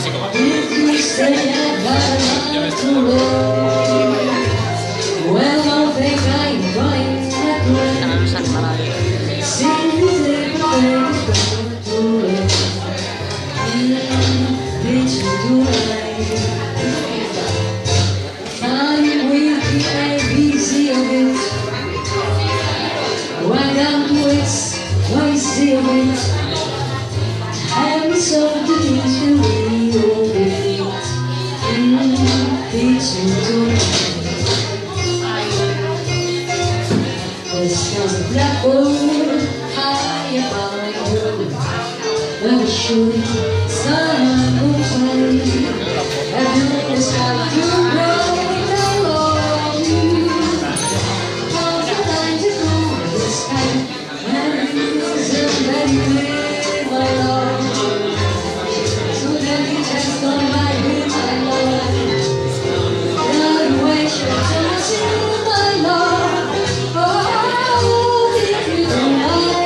If you say I got a lot to love, well, don't think I'm going that way. See, everything is too late. Did you do right? Fine with the ABC of it. Why down to its noisy of it. Have me so to teach you real defeat. Teach you to this was a blackboard high above you. When the shooting sun will shine, and the sky to grow along you. All the time to go the sky, and it was very clear, my love. So then you just don't like me, my love. Graduation to see my love. Oh, if you don't mind.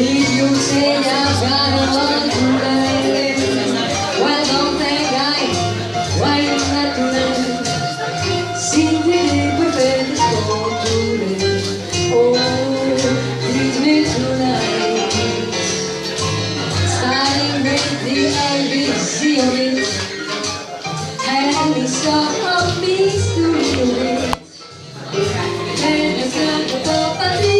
If you say I've got a lot to learn, well, don't think I'm waiting not to learn. Simply prepare this for today. Oh, teach me tonight. Starting with the ABC of it, and the song of me to it. And it's not the top of the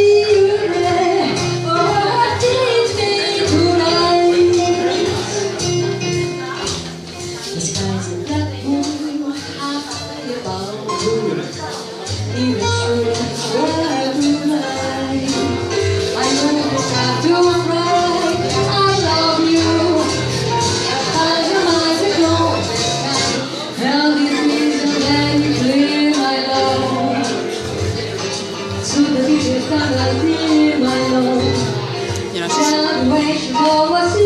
Yo no sé si